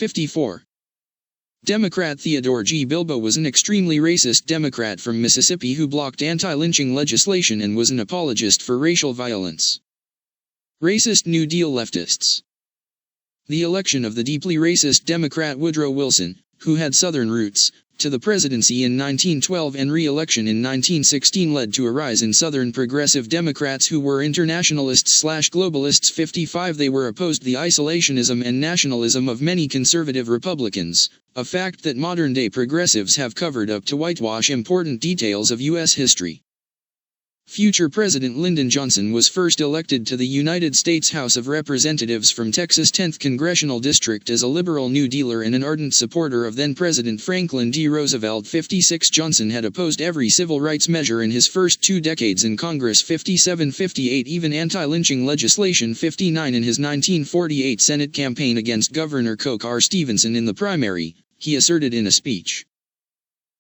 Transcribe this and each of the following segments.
54. Democrat Theodore G. Bilbo was an extremely racist Democrat from Mississippi who blocked anti-lynching legislation and was an apologist for racial violence. Racist New Deal leftists. The election of the deeply racist Democrat Woodrow Wilson, who had Southern roots, to the presidency in 1912 and re-election in 1916 led to a rise in Southern progressive Democrats who were internationalists/globalists. 55. They were opposed the isolationism and nationalism of many conservative Republicans, a fact that modern-day progressives have covered up to whitewash important details of U.S. history. Future President Lyndon Johnson was first elected to the United States House of Representatives from Texas' 10th Congressional District as a liberal New Dealer and an ardent supporter of then-President Franklin D. Roosevelt. 56. Johnson had opposed every civil rights measure in his first 2 decades in Congress. 57. 58. Even anti-lynching legislation. 59. In his 1948 Senate campaign against Governor Coke R. Stevenson in the primary, he asserted in a speech,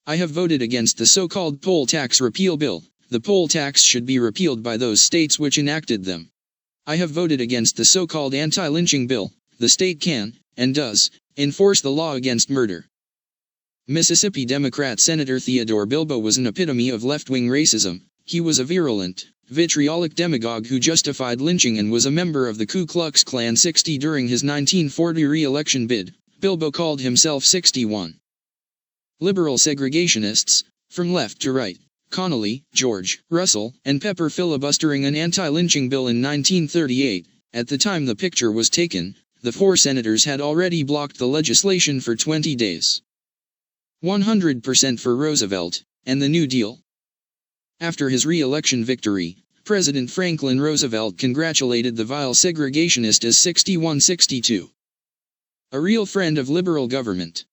"I have voted against the so-called poll tax repeal bill. The poll tax should be repealed by those states which enacted them. I have voted against the so-called anti-lynching bill. The state can, and does, enforce the law against murder." Mississippi Democrat Senator Theodore Bilbo was an epitome of left-wing racism. He was a virulent, vitriolic demagogue who justified lynching and was a member of the Ku Klux Klan. 60. During his 1940 re-election bid, Bilbo called himself 61. Liberal segregationists, from left to right, Connally, George, Russell, and Pepper filibustering an anti-lynching bill in 1938. At the time the picture was taken, the 4 senators had already blocked the legislation for 20 days. 100% for Roosevelt, and the New Deal. After his re-election victory, President Franklin Roosevelt congratulated the vile segregationist as 61-62. A real friend of liberal government.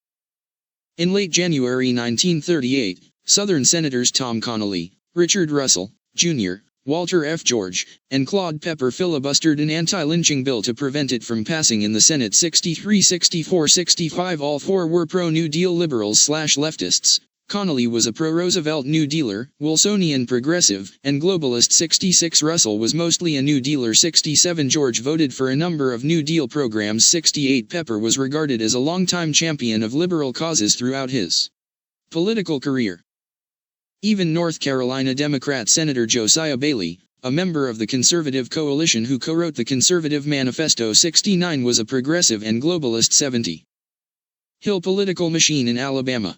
In late January 1938, Southern Senators Tom Connally, Richard Russell, Jr., Walter F. George, and Claude Pepper filibustered an anti-lynching bill to prevent it from passing in the Senate. 63, 64, 65. All 4 were pro-New Deal liberals/leftists. Connally was a pro-Roosevelt New Dealer, Wilsonian progressive, and globalist. 66. Russell was mostly a New Dealer. 67. George voted for a number of New Deal programs. 68. Pepper was regarded as a longtime champion of liberal causes throughout his political career. Even North Carolina Democrat Senator Josiah Bailey, a member of the Conservative Coalition who co-wrote the Conservative Manifesto. 69. Was a progressive and globalist. 70. Hill political machine in Alabama.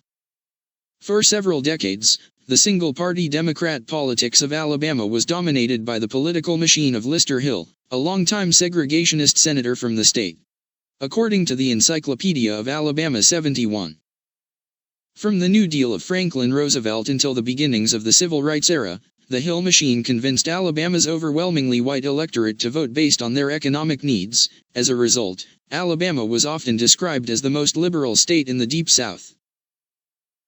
For several decades, the single-party Democrat politics of Alabama was dominated by the political machine of Lister Hill, a longtime segregationist senator from the state. According to the Encyclopedia of Alabama. 71. From the New Deal of Franklin Roosevelt until the beginnings of the Civil Rights era, the Hill machine convinced Alabama's overwhelmingly white electorate to vote based on their economic needs. As a result, Alabama was often described as the most liberal state in the Deep South.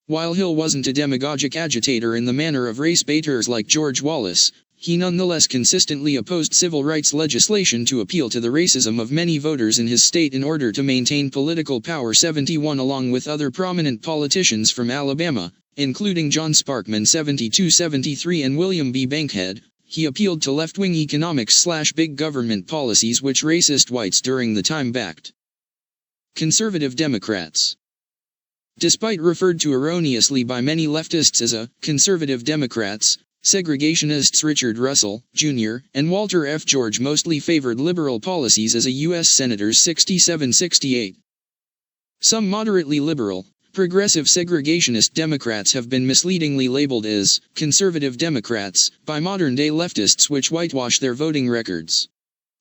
While Hill wasn't a demagogic agitator in the manner of race baiters like George Wallace, he nonetheless consistently opposed civil rights legislation to appeal to the racism of many voters in his state in order to maintain political power. 71. Along with other prominent politicians from Alabama, including John Sparkman 72-73 and William B. Bankhead, he appealed to left-wing economics/big government policies which racist whites during the time backed. Conservative Democrats. Despite referred to erroneously by many leftists as a conservative Democrats, segregationists Richard Russell, Jr., and Walter F. George mostly favored liberal policies as a U.S. Senators. 67-68. Some moderately liberal, progressive segregationist Democrats have been misleadingly labeled as conservative Democrats by modern-day leftists which whitewash their voting records.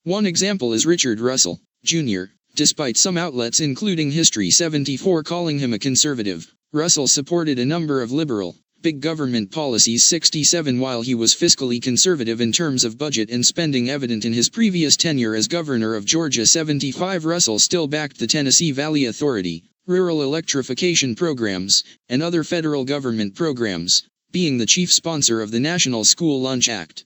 One example is Richard Russell, Jr., despite some outlets including History 74 calling him a conservative. Russell supported a number of liberal, big government policies. 67. While he was fiscally conservative in terms of budget and spending evident in his previous tenure as governor of Georgia. 75. Russell still backed the Tennessee Valley Authority, rural electrification programs, and other federal government programs, being the chief sponsor of the National School Lunch Act.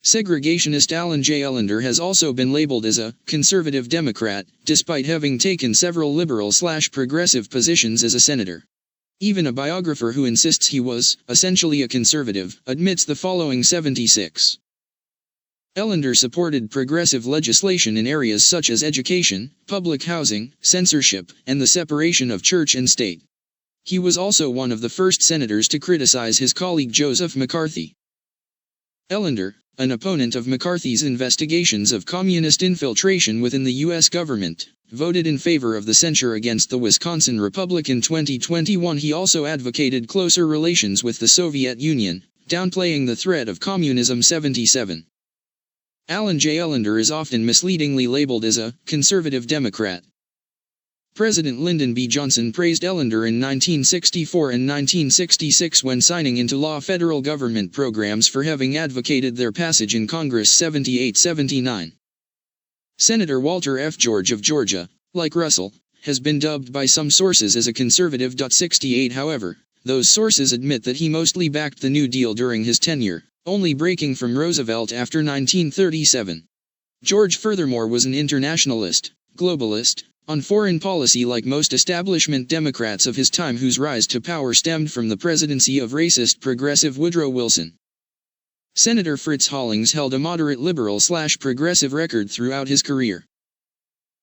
Segregationist Alan J. Ellender has also been labeled as a conservative Democrat, despite having taken several liberal/progressive positions as a senator. Even a biographer who insists he was, essentially a conservative, admits the following. 76. Ellender supported progressive legislation in areas such as education, public housing, censorship, and the separation of church and state. He was also one of the first senators to criticize his colleague Joseph McCarthy. Ellender, an opponent of McCarthy's investigations of communist infiltration within the U.S. government, voted in favor of the censure against the Wisconsin Republic in 2021. He also advocated closer relations with the Soviet Union, downplaying the threat of communism. 77. Alan J. Ellender is often misleadingly labeled as a conservative Democrat. President Lyndon B. Johnson praised Ellender in 1964 and 1966 when signing into law federal government programs for having advocated their passage in Congress. 78-79. Senator Walter F. George of Georgia, like Russell, has been dubbed by some sources as a conservative. 68. However, those sources admit that he mostly backed the New Deal during his tenure, only breaking from Roosevelt after 1937. George furthermore was an internationalist, globalist, on foreign policy like most establishment Democrats of his time whose rise to power stemmed from the presidency of racist progressive Woodrow Wilson. Senator Fritz Hollings held a moderate liberal/progressive record throughout his career.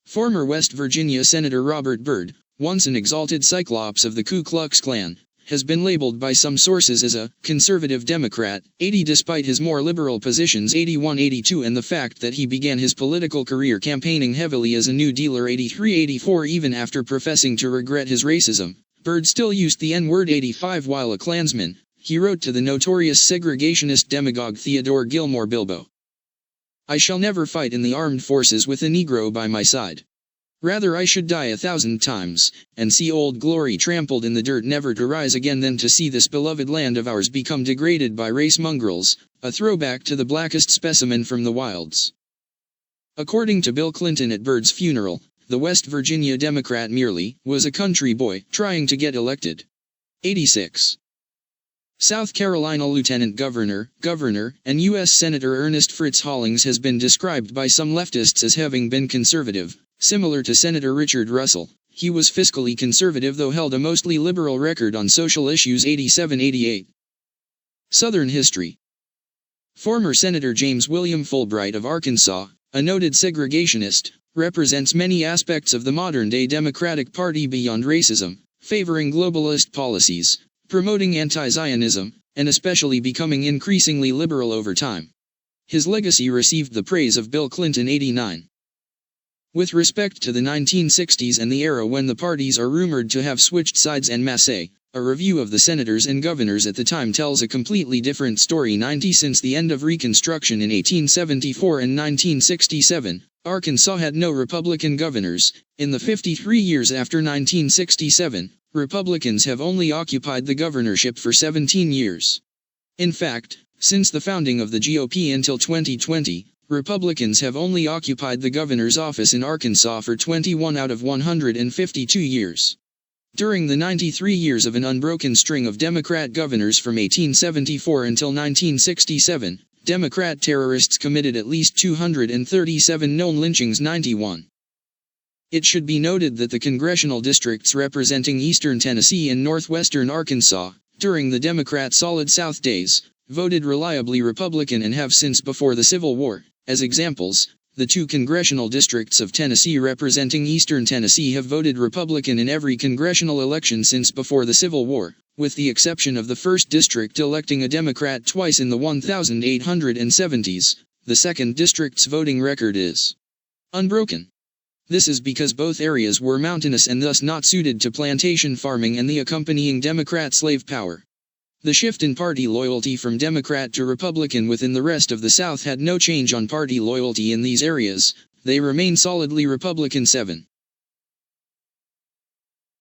Former West Virginia Senator Robert Byrd, once an exalted cyclops of the Ku Klux Klan, has been labeled by some sources as a conservative Democrat, 80 despite his more liberal positions. 81-82 and the fact that he began his political career campaigning heavily as a New Dealer. 83-84 even after professing to regret his racism, Byrd still used the N-word. 85 while a Klansman, he wrote to the notorious segregationist demagogue Theodore Gilmore Bilbo, "I shall never fight in the armed forces with a Negro by my side. Rather I should die 1,000 times, and see Old Glory trampled in the dirt never to rise again than to see this beloved land of ours become degraded by race mongrels," a throwback to the blackest specimen from the wilds. According to Bill Clinton at Byrd's funeral, the West Virginia Democrat merely was a country boy trying to get elected. 86. South Carolina Lieutenant Governor, and U.S. Senator Ernest Fritz Hollings has been described by some leftists as having been conservative. Similar to Senator Richard Russell, he was fiscally conservative though held a mostly liberal record on social issues. 87-88. Southern history. Former Senator James William Fulbright of Arkansas, a noted segregationist, represents many aspects of the modern-day Democratic Party beyond racism, favoring globalist policies, promoting anti-Zionism, and especially becoming increasingly liberal over time. His legacy received the praise of Bill Clinton. 89. With respect to the 1960s and the era when the parties are rumored to have switched sides en masse, a review of the senators and governors at the time tells a completely different story. 90 Since the end of Reconstruction in 1874 and 1967, Arkansas had no Republican governors. In the 53 years after 1967, Republicans have only occupied the governorship for 17 years. In fact, since the founding of the GOP until 2020, Republicans have only occupied the governor's office in Arkansas for 21 out of 152 years. During the 93 years of an unbroken string of Democrat governors from 1874 until 1967, Democrat terrorists committed at least 237 known lynchings. 91. It should be noted that the congressional districts representing eastern Tennessee and northwestern Arkansas, during the Democrat Solid South days, voted reliably Republican and have since before the Civil War. As examples, the two congressional districts of Tennessee representing eastern Tennessee have voted Republican in every congressional election since before the Civil War, with the exception of the 1st District electing a Democrat twice in the 1870s. The 2nd District's voting record is unbroken. This is because both areas were mountainous and thus not suited to plantation farming and the accompanying Democrat slave power. The shift in party loyalty from Democrat to Republican within the rest of the South had no change on party loyalty in these areas, they remain solidly Republican. 7.